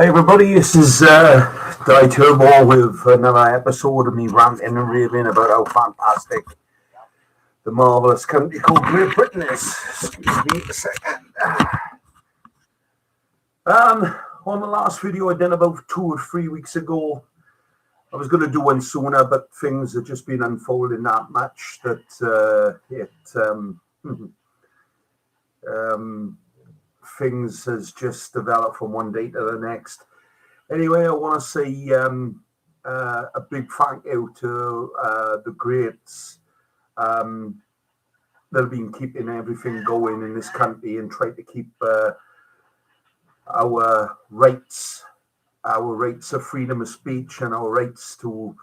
Hey everybody, this is Di Turbo with another episode of me ranting and raving about how fantastic the marvellous country called Great Britain is. Excuse me a second. On the last video I did about 2 or 3 weeks ago, I was going to do one sooner, but things have just been unfolding that much that things has just developed from one day to the next. Anyway, I want to say a big thank you to the greats that have been keeping everything going in this country and try to keep our rights of freedom of speech and our rights to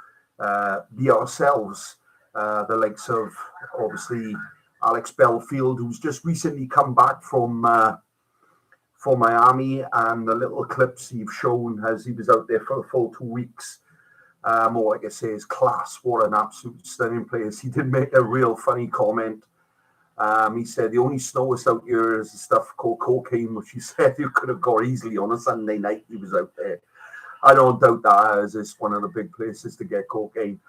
be ourselves. The likes of, obviously, Alex Belfield, who's just recently come back from Miami, and the little clips he's shown as he was out there for a full 2 weeks. Or like I say, his class. What an absolute stunning place. He did make a real funny comment. He said the only snowest out here is the stuff called cocaine, which he said you could have got easily on a Sunday night. He was out there. I don't doubt that, as it's one of the big places to get cocaine.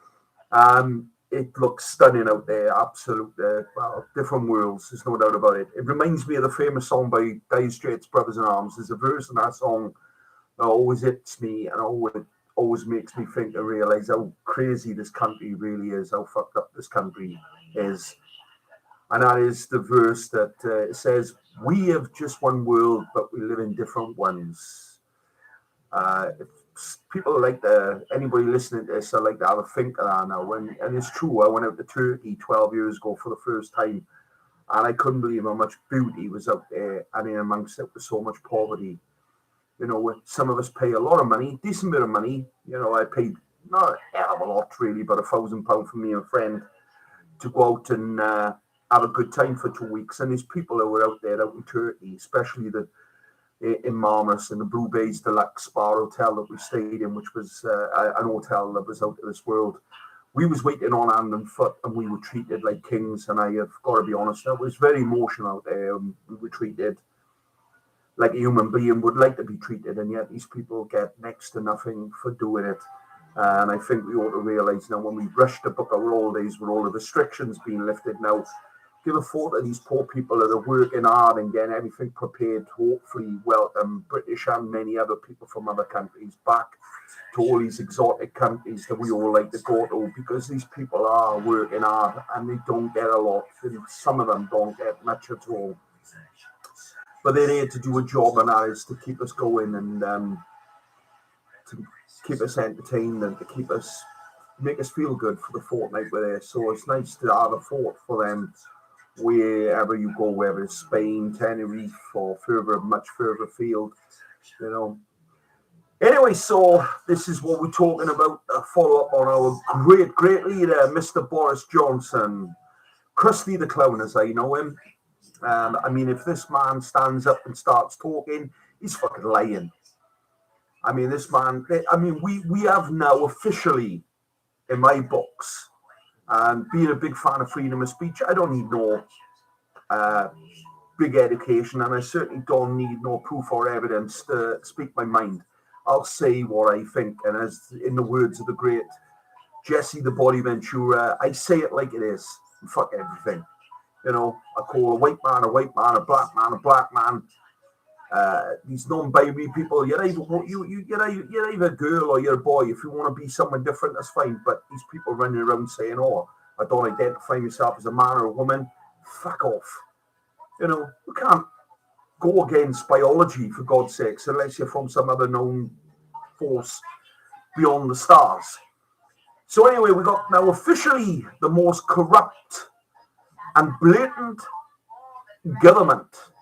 It looks stunning out there, absolute, different worlds, there's no doubt about it. It reminds me of the famous song by Dire Straits, Brothers in Arms. There's a verse in that song that always hits me and always makes me think and realise how crazy this country really is, how fucked up this country is. And that is the verse that says, "We have just one world, but we live in different ones." If people like anybody listening to this, I like to have a think of that now. And it's true, I went out to Turkey 12 years ago for the first time, and I couldn't believe how much beauty was out there, and in amongst it was so much poverty. You know, some of us pay a lot of money, decent bit of money. You know, I paid not a hell of a lot really, but £1,000 for me and a friend to go out and have a good time for 2 weeks. And there's people who were out there out in Turkey, especially in Marmaris, in the Blue Bays Deluxe Spa Hotel that we stayed in, which was an hotel that was out of this world. We was waiting on hand and foot, and we were treated like kings. And I have got to be honest, it was very emotional out there. We were treated like a human being would like to be treated, and yet these people get next to nothing for doing it. And I think we ought to realise now, when we rush to book our holidays with all the restrictions being lifted now, give a thought of these poor people that are working hard and getting everything prepared to hopefully welcome British and many other people from other countries back to all these exotic countries that we all like to go to, because these people are working hard and they don't get a lot. Some of them don't get much at all. But they're here to do a job, and that is to keep us going and to keep us entertained and to make us feel good for the fortnight we're there. So it's nice to have a thought for them wherever you go, whether it's Spain, Tenerife, or much further afield, you know. Anyway, so this is what we're talking about, a follow-up on our great leader, Mr. Boris Johnson. Krusty the Clown, as I know him. I mean, if this man stands up and starts talking, he's fucking lying. I mean, we have now officially, in my books, and being a big fan of freedom of speech, I don't need no big education, and I certainly don't need no proof or evidence to speak my mind. I'll say what I think, and as in the words of the great Jesse the Body Ventura, I say it like it is. Fuck everything. You know, I call a white man, a black man. These non-binary people, you're either a girl or you're a boy. If you want to be someone different, that's fine. But these people running around saying, "Oh, I don't identify myself as a man or a woman," fuck off. You know, you can't go against biology, for God's sakes, unless you're from some other known force beyond the stars. So anyway, we got now officially the most corrupt and blatant government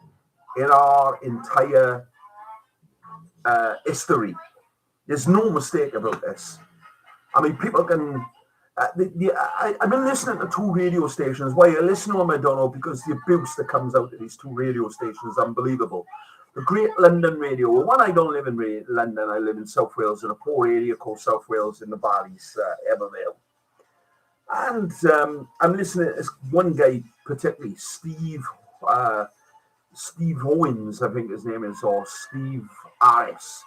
in our entire history. There's no mistake about this. I mean, people can... I've been listening to 2 radio stations. Why I listen to them, I don't know, because the abuse that comes out of these 2 radio stations is unbelievable. The Great London Radio. Well, one, I don't live in London. I live in South Wales, in a poor area called South Wales in the valleys, Evervale. And I'm listening to this one guy, particularly Steve Owens, I think his name is, or Steve Harris.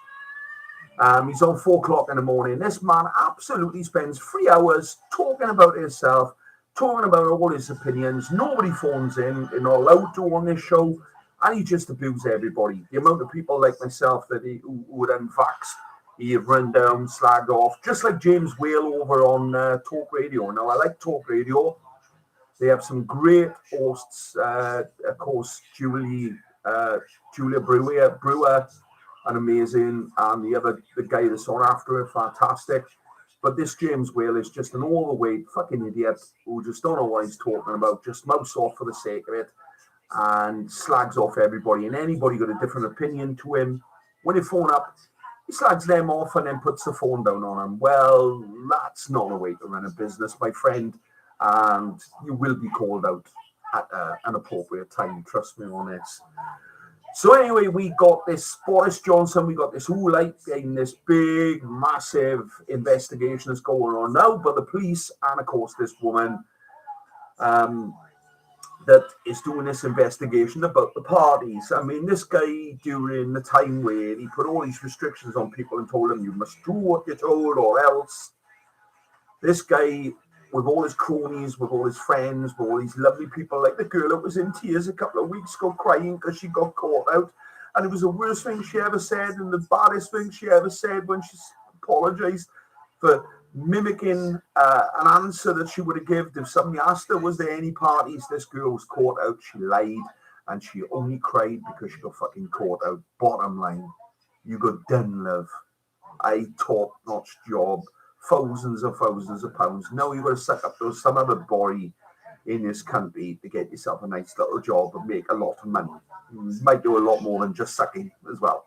He's on 4 o'clock in the morning. This man absolutely spends 3 hours talking about himself, talking about all his opinions. Nobody phones in. They're not allowed to on this show. And he just abuses everybody. The amount of people like myself that who would unvax, he have run down, slagged off, just like James Whale over on Talk Radio. Now, I like Talk Radio. They have some great hosts. Of course, Julia Brewer, an amazing, and the guy that's on after it, fantastic. But this James Whale is just an overweight fucking idiot who just don't know what he's talking about, just mouths off for the sake of it and slags off everybody. And anybody got a different opinion to him, when you phone up, he slags them off and then puts the phone down on them. Well, that's not a way to run a business, my friend. And you will be called out at an appropriate time. Trust me on this. So anyway, we got this Boris Johnson, we got this Oolite in this big, massive investigation that's going on now by the police, and of course this woman that is doing this investigation about the parties. I mean, this guy, during the time where he put all these restrictions on people and told them you must do what you're told or else, this guy, with all his cronies, with all his friends, with all these lovely people, like the girl that was in tears a couple of weeks ago crying because she got caught out. And it was the worst thing she ever said and the baddest thing she ever said when she apologized for mimicking an answer that she would have given if somebody asked her, was there any parties? This girl was caught out. She lied and she only cried because she got fucking caught out. Bottom line, you got done, love. A top-notch job. Thousands and thousands of pounds. Now you've got to suck up to some other boy in this country to get yourself a nice little job and make a lot of money. You might do a lot more than just sucking as well.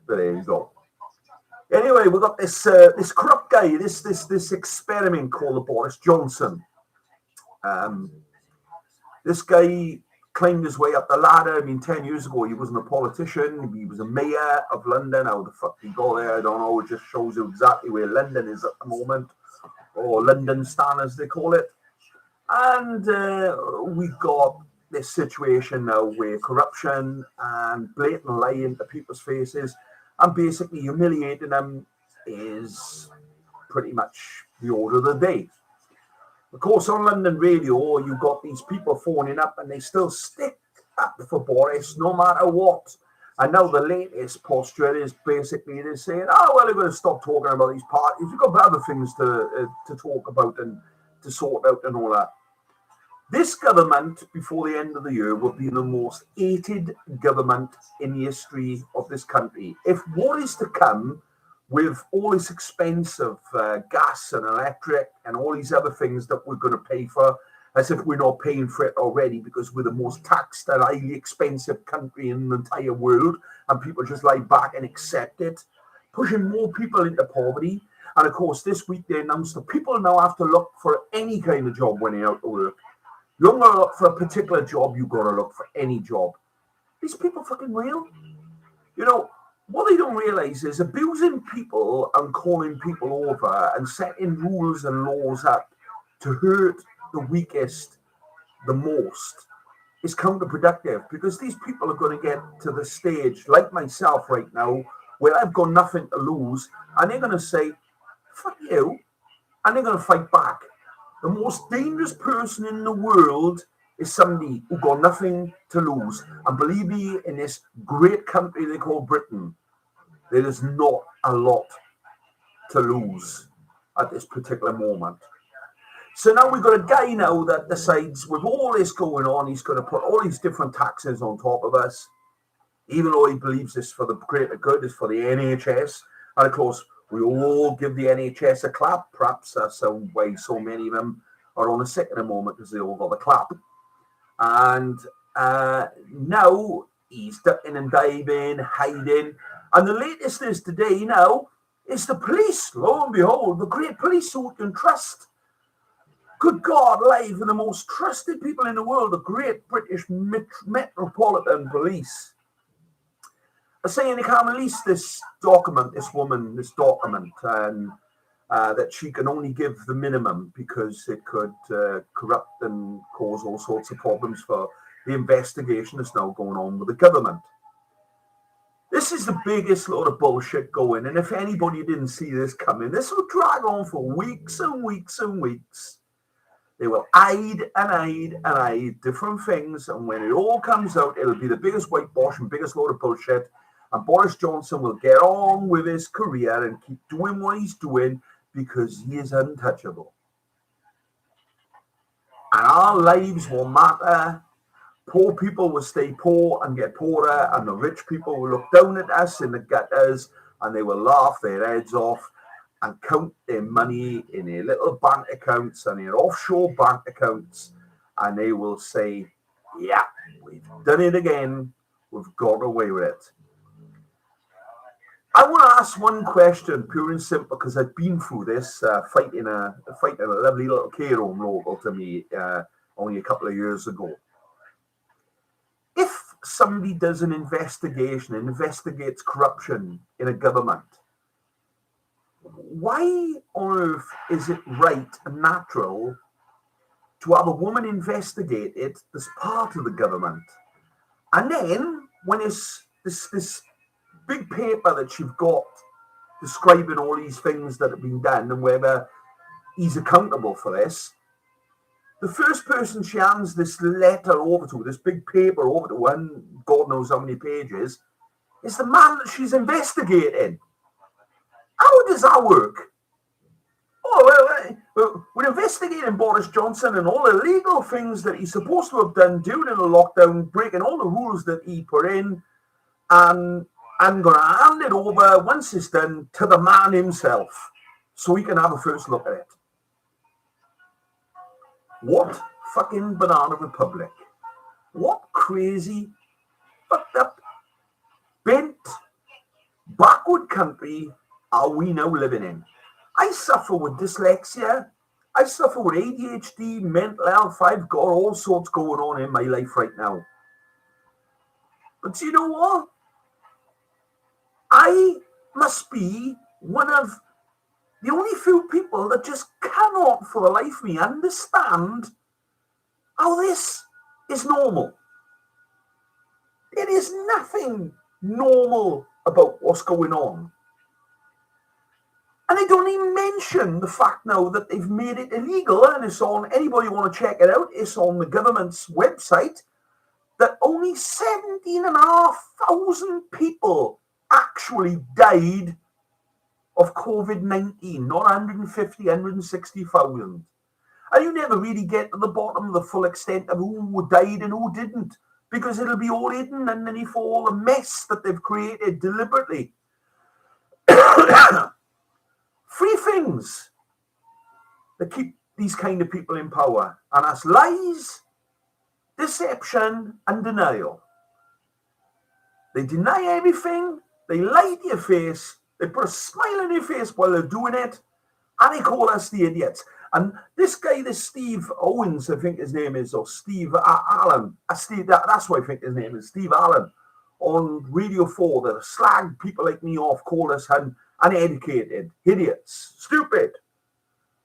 But there you go. Anyway, we've got this this corrupt guy, this experiment called the Boris Johnson. This guy climbed his way up the ladder. I mean, 10 years ago, he wasn't a politician. He was a mayor of London. How the fuck he got there, I don't know. It just shows you exactly where London is at the moment, or London Stan, as they call it. And we've got this situation now where corruption and blatant lying to people's faces and basically humiliating them is pretty much the order of the day. Of course, on London Radio, you've got these people phoning up and they still stick up for Boris no matter what. And now the latest posture is basically they're saying, oh, well, we're going to stop talking about these parties. We've got other things to talk about and to sort out and all that. This government, before the end of the year, will be the most hated government in the history of this country. If what is to come with all this expensive gas and electric and all these other things that we're going to pay for, as if we're not paying for it already because we're the most taxed and highly expensive country in the entire world, and people just lie back and accept it, pushing more people into poverty. And of course, this week they announced that people now have to look for any kind of job when they're out to work. You don't got to look for a particular job, you've got to look for any job. These people fucking real. You know, what they don't realize is abusing people and calling people over and setting rules and laws up to hurt the weakest the most is counterproductive, because these people are going to get to the stage, like myself right now, where I've got nothing to lose, and they're going to say, fuck you, and they're going to fight back. The most dangerous person in the world is somebody who got nothing to lose. And believe me, in this great country they call Britain, there is not a lot to lose at this particular moment. So now we've got a guy now that decides, with all this going on, he's going to put all these different taxes on top of us, even though he believes it's for the greater good, it's for the NHS. And of course, we all give the NHS a clap. Perhaps that's why so many of them are on a sick at the moment, because they all got a clap. And now he's ducking and diving, hiding. And the latest is today now is the police. Lo and behold, the great police who we can trust. Good God, live in the most trusted people in the world, the great British Metropolitan Police, are saying they can't release this document, and that she can only give the minimum because it could corrupt and cause all sorts of problems for the investigation that's now going on with the government. This is the biggest load of bullshit going. And if anybody didn't see this coming, this will drag on for weeks and weeks and weeks. They will hide different things. And when it all comes out, it'll be the biggest whitewash and biggest load of bullshit. And Boris Johnson will get on with his career and keep doing what he's doing because he is untouchable. And our lives will matter. Poor people will stay poor and get poorer, and the rich people will look down at us in the gutters and they will laugh their heads off and count their money in their little bank accounts and their offshore bank accounts, and they will say, yeah, we've done it again. We've got away with it. I want to ask one question, pure and simple, because I've been through this, fighting a lovely little care home local to me only a couple of years ago. If somebody does an investigation, investigates corruption in a government, why on earth is it right and natural to have a woman investigate it as part of the government? And then when it's this big paper that you've got describing all these things that have been done and whether he's accountable for this, the first person she hands this letter over to, this big paper over to, and God knows how many pages, is the man that she's investigating. How does that work? Oh, well, we're investigating Boris Johnson and all the illegal things that he's supposed to have done during the lockdown, breaking all the rules that he put in, and I'm going to hand it over, once it's done, to the man himself so he can have a first look at it. What fucking banana republic? What crazy, fucked up, bent, backward country are we now living in? I suffer with dyslexia. I suffer with ADHD, mental health. I've got all sorts going on in my life right now. But you know what? I must be one of the only few people that just cannot for the life of me understand how this is normal. There is nothing normal about what's going on. And I don't even mention the fact now that they've made it illegal, and it's on, anybody want to check it out, it's on the government's website, that only 17,500 people actually died of COVID-19, not 150, 160,000. And you never really get to the bottom of the full extent of who died and who didn't, because it'll be all hidden underneath all the mess that they've created deliberately. Three things that keep these kind of people in power, and that's lies, deception, and denial. They deny everything, they lie to your face, they put a smile on your face while they're doing it, and they call us the idiots. And this guy, this Steve Owens, I think his name is, or Steve Allen, that's what I think his name is, Steve Allen, on Radio 4, that slag people like me off, call us uneducated, idiots, stupid.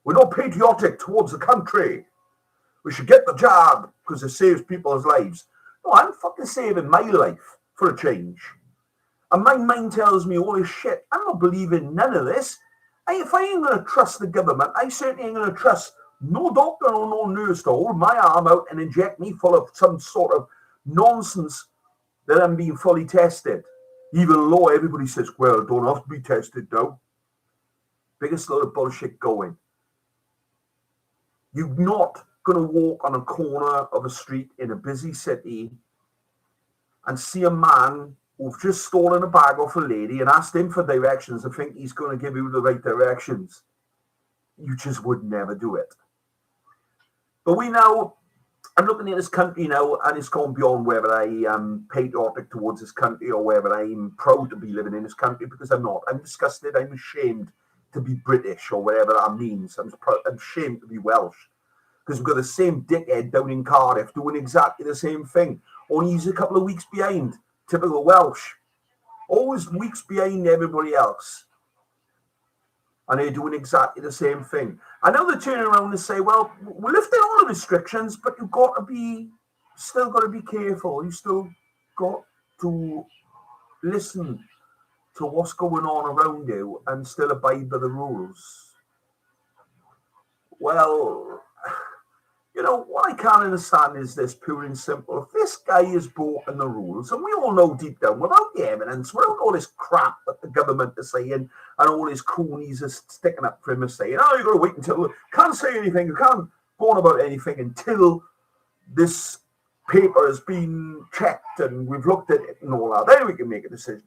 We're not patriotic towards the country. We should get the job because it saves people's lives. No, I'm fucking saving my life for a change. And my mind tells me all this shit. I'm not believing none of this. If I ain't going to trust the government, I certainly ain't going to trust no doctor or no nurse to hold my arm out and inject me full of some sort of nonsense that I'm being fully tested. Even though everybody says, well, don't have to be tested though. Biggest load of bullshit going. You're not going to walk on a corner of a street in a busy city and see a man who've just stolen a bag off a lady and asked him for directions and think he's going to give you the right directions. You just would never do it. But I'm looking at this country now, and it's gone beyond whether I am patriotic towards this country or whether I'm proud to be living in this country, because I'm not. I'm disgusted. I'm ashamed to be British or whatever that means. I'm ashamed to be Welsh, because we've got the same dickhead down in Cardiff doing exactly the same thing. Only he's a couple of weeks behind. Typical Welsh. Always weeks behind everybody else. And they're doing exactly the same thing. I know they're turning around and say, well, we're lifting all the restrictions, but you've got to be, still got to be careful. You still got to listen to what's going on around you and still abide by the rules? Well, what I can't understand is this, pure and simple. If this guy is broken the rules, and we all know deep down, without the evidence, without all this crap that the government is saying, and all his coonies are sticking up for him and saying, you've got to wait until, can't say anything, you can't go on about anything until this paper has been checked and we've looked at it and all that, then we can make a decision.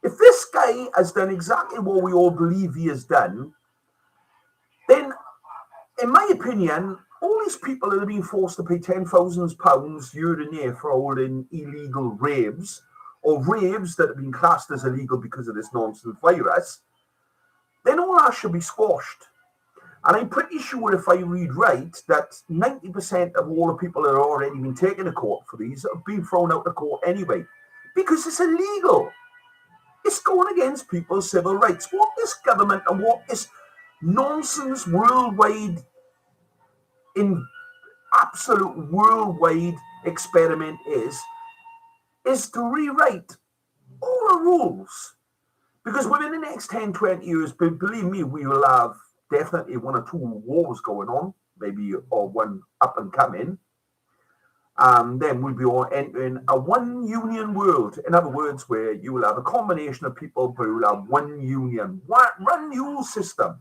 If this guy has done exactly what we all believe he has done, then, in my opinion, all these people that have been forced to pay £10,000 year and year for holding illegal raves, or raves that have been classed as illegal because of this nonsense virus, then all that should be squashed. And I'm pretty sure, if I read right, that 90% of all the people that have already been taken to court for these have been thrown out of court anyway, because it's illegal. It's going against people's civil rights. What this government and what this nonsense worldwide, in absolute worldwide experiment is to rewrite all the rules. Because within the next 10, 20 years, believe me, we will have definitely one or two wars going on, maybe, or one up and coming. And then we'll be all entering a one union world. In other words, where you will have a combination of people who will have one union, one rule system.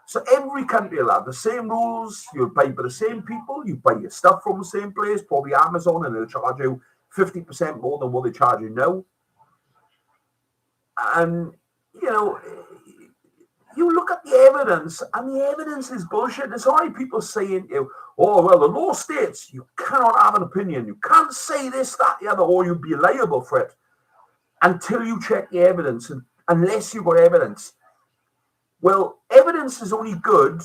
So every country will have the same rules. You'll buy by the same people. You buy your stuff from the same place, probably Amazon, and they'll charge you 50% more than what they charge you now. And, you look at the evidence, and the evidence is bullshit. There's already people saying to you, oh, well, the law states you cannot have an opinion. You can't say this, that, the other, or you'll be liable for it until you check the evidence, and unless you've got evidence. Well, evidence is only good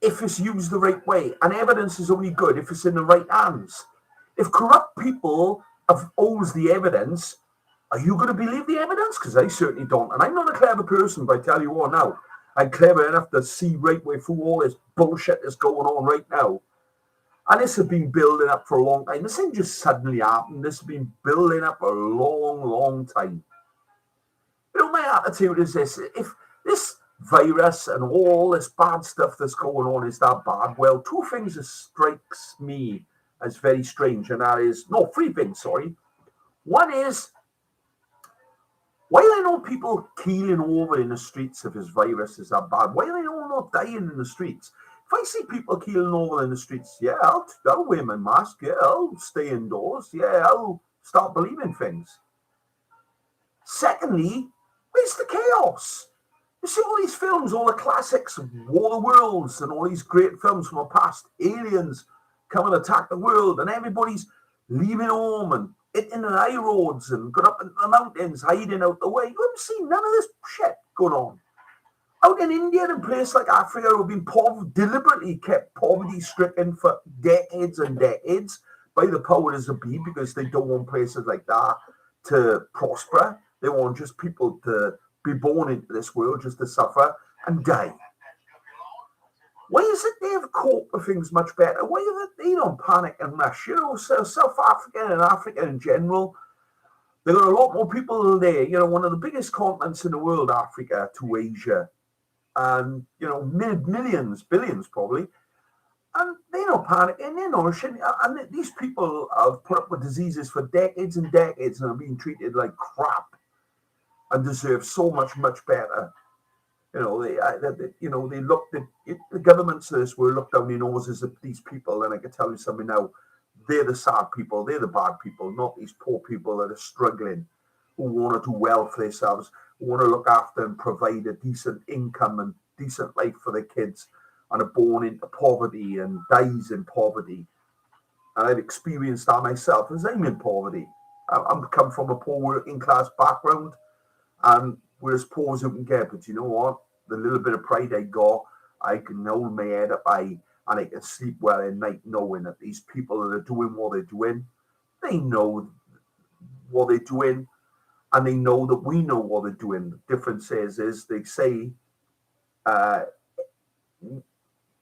if it's used the right way, and evidence is only good if it's in the right hands. If corrupt people owns the evidence, are you going to believe the evidence? Because I certainly don't. And I'm not a clever person, but I tell you what now, I'm clever enough to see right way through all this bullshit that's going on right now. And this has been building up for a long time. This ain't just suddenly happened. This has been building up a long, long time. My attitude is this: if this virus and all this bad stuff that's going on is that bad, well, two things that strikes me as very strange, and that is, three things, sorry. One is, why are there no people keeling over in the streets if this virus is that bad? Why are they all not dying in the streets? If I see people keeling over in the streets, yeah, I'll wear my mask, yeah, I'll stay indoors, yeah, I'll start believing things. Secondly, where's the chaos? You see all these films, all the classics, War of the Worlds, and all these great films from the past, aliens come and attack the world, and everybody's leaving home and hitting the high roads and going up into the mountains, hiding out the way. You haven't seen none of this shit going on. Out in India and places like Africa, who have been deliberately kept poverty-stricken for decades and decades by the powers that be, because they don't want places like that to prosper. They want just people to be born into this world, just to suffer and die. Why is it they've coped with things much better? Why is it they don't panic and rush? South Africa and Africa in general, they've got a lot more people there. One of the biggest continents in the world, Africa to Asia. And, millions, billions probably. And they're not panicking, they're not rushing. And these people have put up with diseases for decades and decades and are being treated like crap and deserve so much, much better. They looked at the governments of this world looked down their noses at these people, and I can tell you something now, they're the sad people, they're the bad people, not these poor people that are struggling, who want to do well for themselves, who want to look after and provide a decent income and decent life for their kids, and are born into poverty and dies in poverty. And I've experienced that myself, as I'm in poverty. I'm come from a poor working class background, and we're as poor as we can get. But you know what? The little bit of pride I got, I can hold my head up high, and I can sleep well at night knowing that these people that are doing what they're doing, they know what they're doing, and they know that we know what they're doing. The difference is they say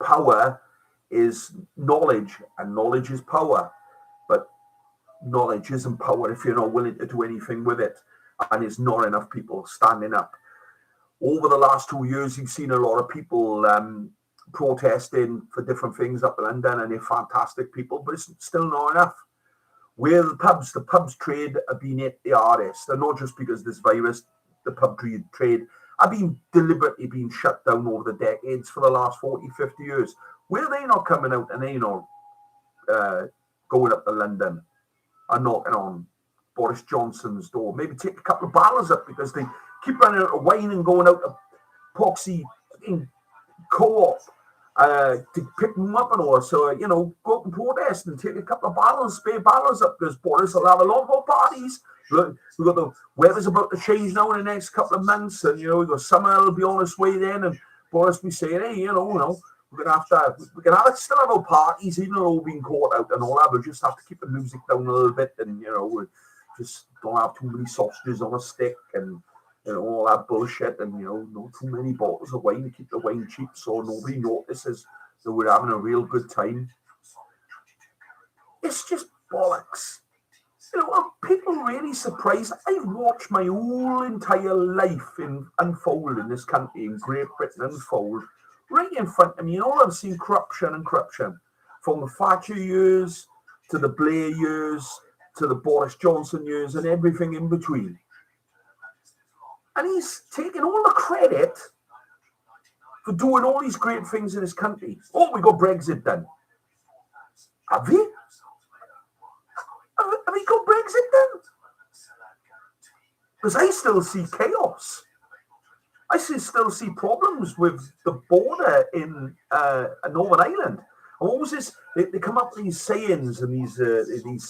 power is knowledge, and knowledge is power. But knowledge isn't power if you're not willing to do anything with it. And there's not enough people standing up. Over the last 2 years, you've seen a lot of people protesting for different things up in London, and they're fantastic people, but it's still not enough. Where the pubs trade have been hit the hardest, and not just because of this virus, the pub trade have been deliberately being shut down over the decades for the last 40, 50 years. Where are they not coming out and they not going up to London and knocking on Boris Johnson's door? Maybe take a couple of barrels up because they keep running out of wine and going out to Poxy Co-op to pick them up and all. So, go up and protest and take a couple of spare barrels up because Boris will have a lot more parties. Look, we've got the weather's about to change now in the next couple of months, and we've got summer will be on its way then, and Boris be saying, hey, we're gonna still have our parties, even though we've been caught out and all that. We just have to keep the music down a little bit, and we just don't have too many sausages on a stick, and all that bullshit, and not too many bottles of wine to keep the wine cheap, so nobody notices that we're having a real good time. It's just bollocks. Are people really surprised? I've watched my whole entire life unfold in this country, in Great Britain, unfold right in front of me. All I've seen corruption, from the Thatcher years to the Blair years to the Boris Johnson years and everything in between. And he's taking all the credit for doing all these great things in this country. Oh, we got Brexit done. Have we? Have we got Brexit done? Because I still see chaos. I still see problems with the border in Northern Ireland. And what was this? They come up with these sayings and these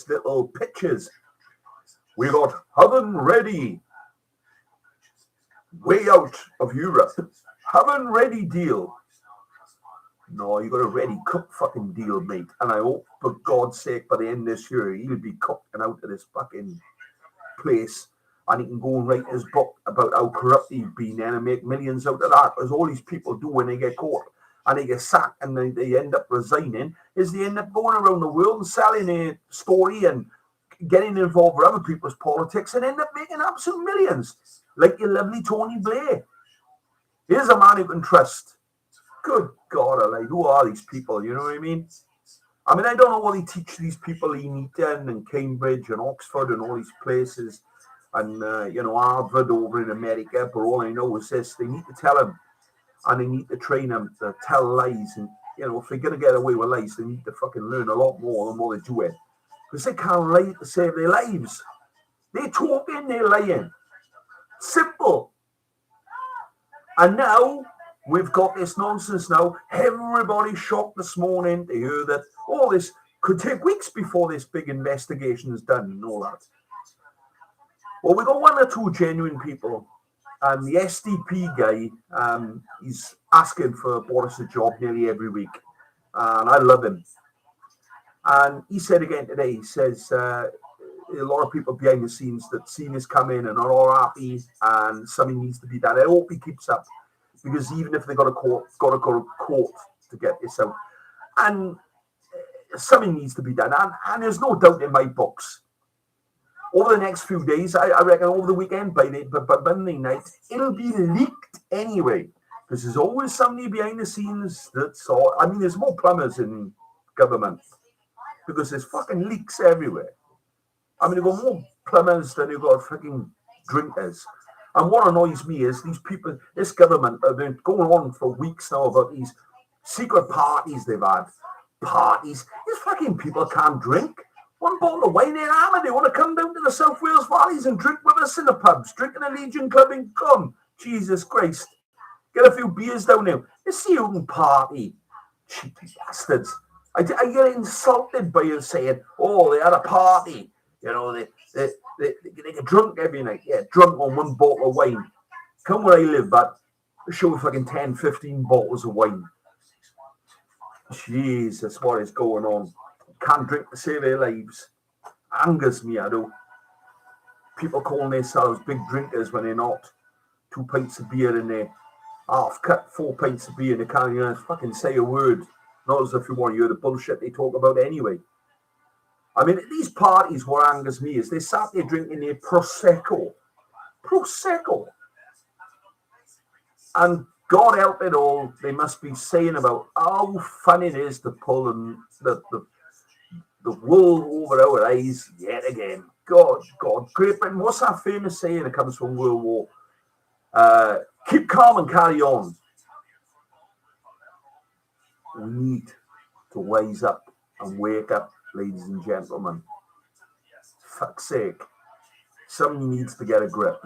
little pictures. We got oven ready. Way out of Europe. Oven ready deal. No, you got a ready cooked fucking deal, mate. And I hope, for God's sake, by the end of this year, he'll be cooking out of this fucking place. And he can go and write his book about how corrupt he's been and make millions out of that. Because all these people do when they get caught and they get sacked and they end up resigning, is they end up going around the world and selling a story and getting involved with other people's politics and end up making absolute millions. Like your lovely Tony Blair. Here's a man who can trust. Good God, who are these people? You know what I mean? I don't know what they teach these people in Eton and Cambridge and Oxford and all these places and, Harvard over in America. But all I know is this, they need to tell them and they need to train them to tell lies. And, if they're going to get away with lies, they need to fucking learn a lot more than what they're doing. Because they can't lie to save their lives. They're talking, they're lying. Simple. And now we've got this nonsense now. Everybody's shocked this morning to hear that all this could take weeks before this big investigation is done and all that. Well, we got one or two genuine people. And the SDP guy, he's asking for Boris a job nearly every week. And I love him. And he said again today, he says, a lot of people behind the scenes that seen this come in and are all happy and something needs to be done. I hope he keeps up because even if they got to go to court to get this out, and something needs to be done. And there's no doubt in my books. Over the next few days, I reckon over the weekend, by Monday night, it'll be leaked anyway. Because there's always somebody behind the scenes there's more plumbers in government because there's fucking leaks everywhere. You've got more plumbers than you've got fucking drinkers. And what annoys me is these people, this government have been going on for weeks now about these secret parties they've had. Parties. These fucking people can't drink. One bottle of wine in Armagh. They want to come down to the South Wales Valleys and drink with us in the pubs. Drink in the Legion Club and come. Jesus Christ. Get a few beers down there. Let's see who can party. Cheeky bastards. I get insulted by you saying, oh, they had a party. They get drunk every night. Yeah, drunk on one bottle of wine. Come where I live, but show fucking 10, 15 bottles of wine. Jesus, what is going on? Can't drink to save their lives. Angers me, I do. People calling themselves big drinkers when they're not. 2 pints of beer in there. Half cut, 4 pints of beer, and they can't even fucking say a word. Not as if you want to hear the bullshit they talk about anyway. I mean, at these parties, what angers me is they sat there drinking their Prosecco. And God help it all, they must be saying about how fun it is to pull the wool over our eyes yet again. God, Great Britain. What's that famous saying that comes from World War? Keep calm and carry on. We need to wise up and wake up, ladies and gentlemen. Fuck's sake. Somebody needs to get a grip.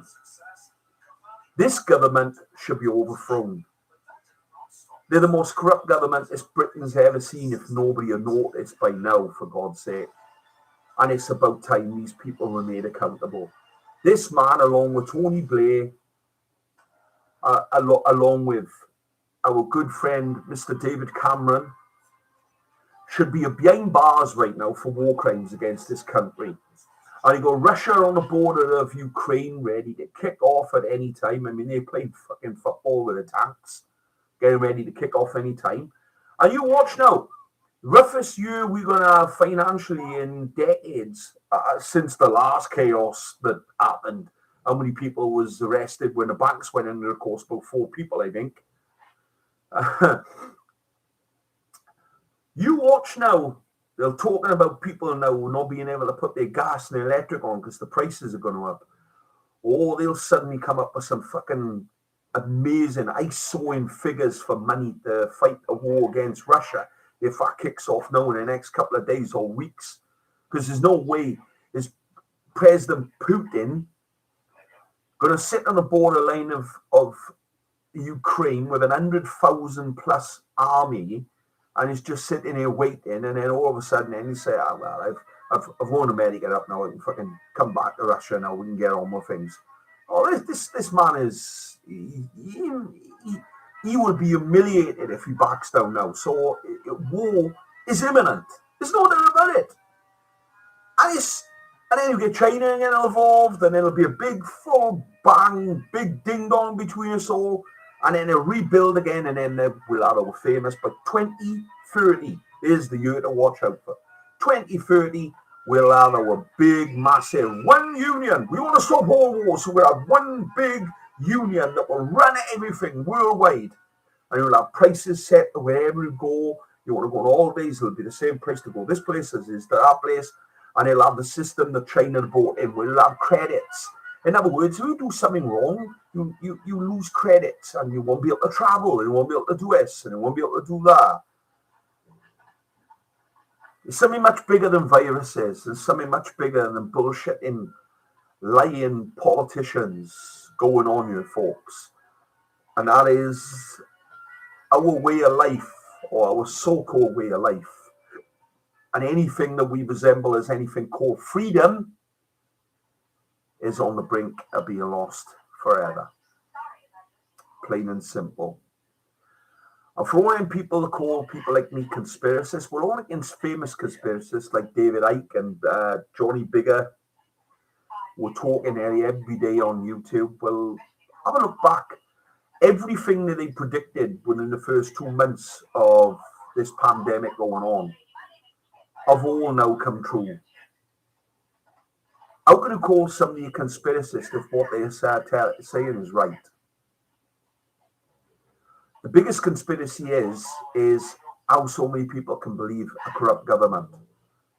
This government should be overthrown. They're the most corrupt government this Britain's ever seen, if nobody had noticed by now, for God's sake. And it's about time these people were made accountable. This man, along with Tony Blair, along with our good friend, Mr. David Cameron, should be behind bars right now for war crimes against this country. And you got Russia on the border of Ukraine ready to kick off at any time. I mean, they played fucking football with the tanks, getting ready to kick off any time. And you watch now, roughest year we're going to have financially in decades since the last chaos that happened. How many people was arrested when the banks went in? Of course, about 4 people, I think. You watch now, they're talking about people now not being able to put their gas and electric on because the prices are going up. Or they'll suddenly come up with some fucking amazing ice-sewing figures for money to fight a war against Russia if that kicks off now in the next couple of days or weeks. Because there's no way is President Putin going to sit on the borderline of Ukraine with 100,000 plus army, and he's just sitting here waiting, and then all of a sudden, then he say, "Oh well, I've won America up now. I can fucking come back to Russia now. We can get on with things." Oh, this man is he will be humiliated if he backs down now. So war is imminent. There's no doubt about it. And then you get China involved, and it'll be a big full bang, big ding dong between us all. And then they'll rebuild again, and then we'll have our famous. But 2030 is the year to watch out for. 2030, we'll have our big, massive one union. We want to stop all wars, so we'll have one big union that will run everything worldwide. And you'll have prices set to wherever you go. You want to go on holidays, it'll be the same price to go this place as is to that place. And it'll have the system that China bought in. We'll have credits. In other words, if you do something wrong, you lose credits, and you won't be able to travel, and you won't be able to do this, and you won't be able to do that. It's something much bigger than viruses. There's something much bigger than bullshitting, lying politicians going on here, folks. And that is our way of life, or our so-called way of life. And anything that we resemble as anything called freedom is on the brink of being lost forever. Plain and simple. And for all them people that call people like me conspiracists, we're all against famous conspiracists like David Icke and Johnny Bigger. We're talking nearly every day on YouTube. Well, have a look back. Everything that they predicted within the first 2 months of this pandemic going on have all now come true. How can you call somebody a conspiracist if what they're saying is right? The biggest conspiracy is how so many people can believe a corrupt government.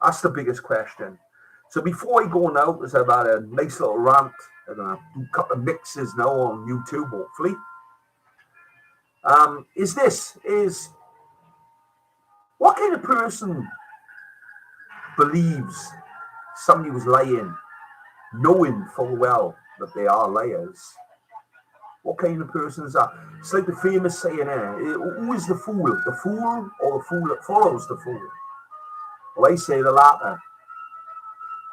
That's the biggest question. So before I go now, because I've had a nice little rant, I'm going to do a couple of mixes now on YouTube, hopefully. Is what kind of person believes somebody was lying, knowing full well that they are liars? What kind of person is that? It's like the famous saying there, who is the fool? The fool or the fool that follows the fool? Well, I say the latter.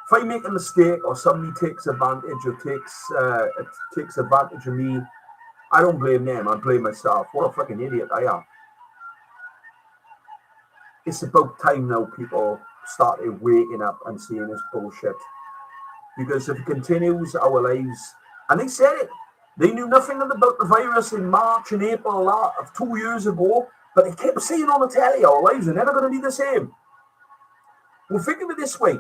If I make a mistake or somebody takes advantage or takes advantage of me, I don't blame them, I blame myself. What a fucking idiot I am. It's about time now people started waking up and seeing this bullshit. Because if it continues, our lives, and they said it, they knew nothing about the virus in March and April of 2 years ago, but they kept saying on the telly, our lives are never going to be the same. Well, think of it this way.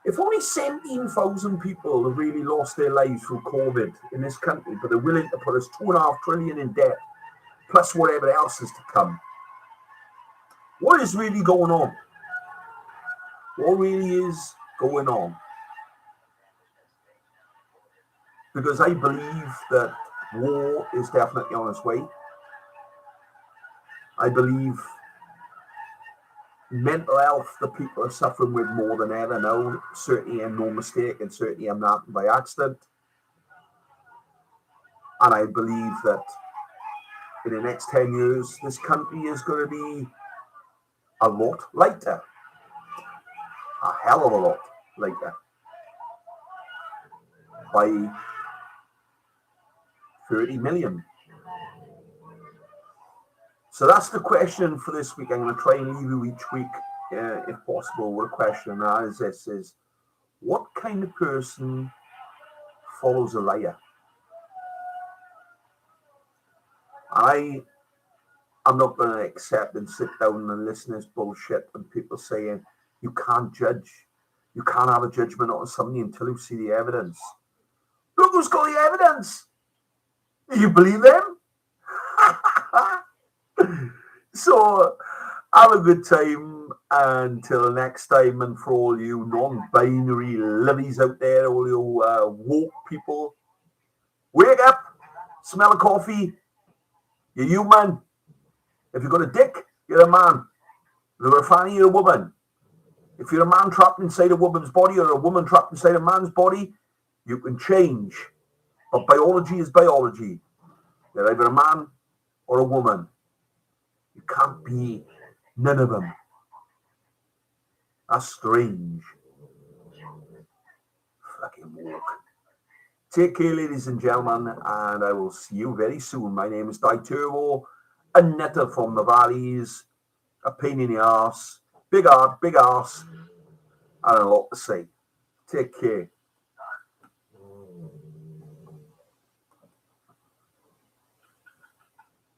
If only 17,000 people have really lost their lives through COVID in this country, but they're willing to put us $2.5 trillion in debt, plus whatever else is to come, what is really going on? What really is going on? Because I believe that war is definitely on its way. I believe mental health that people are suffering with more than ever now. Certainly I'm no mistake, and certainly I'm not by accident. And I believe that in the next 10 years, this country is going to be a lot lighter. A hell of a lot lighter. By 30 million. So that's the question for this week. I'm going to try and leave you each week, if possible, with a question. And that is this, is what kind of person follows a liar? I'm not going to accept and sit down and listen to this bullshit when people saying you can't judge. You can't have a judgment on somebody until you see the evidence. Look who's got the evidence. Do you believe them? So have a good time until next time, and for all you non-binary livies out there, all you woke people, wake up, smell of coffee, you're human. If you've got a dick, you're a man. If you're a fanny, you're a woman. If you're a man trapped inside a woman's body or a woman trapped inside a man's body, you can change. But biology is biology. You're either a man or a woman. You can't be none of them. That's strange. Fucking woke. Take care, ladies and gentlemen, and I will see you very soon. My name is Di Turbo, a netter from the valleys, a pain in the arse, big heart, big arse, and a lot to say. Take care.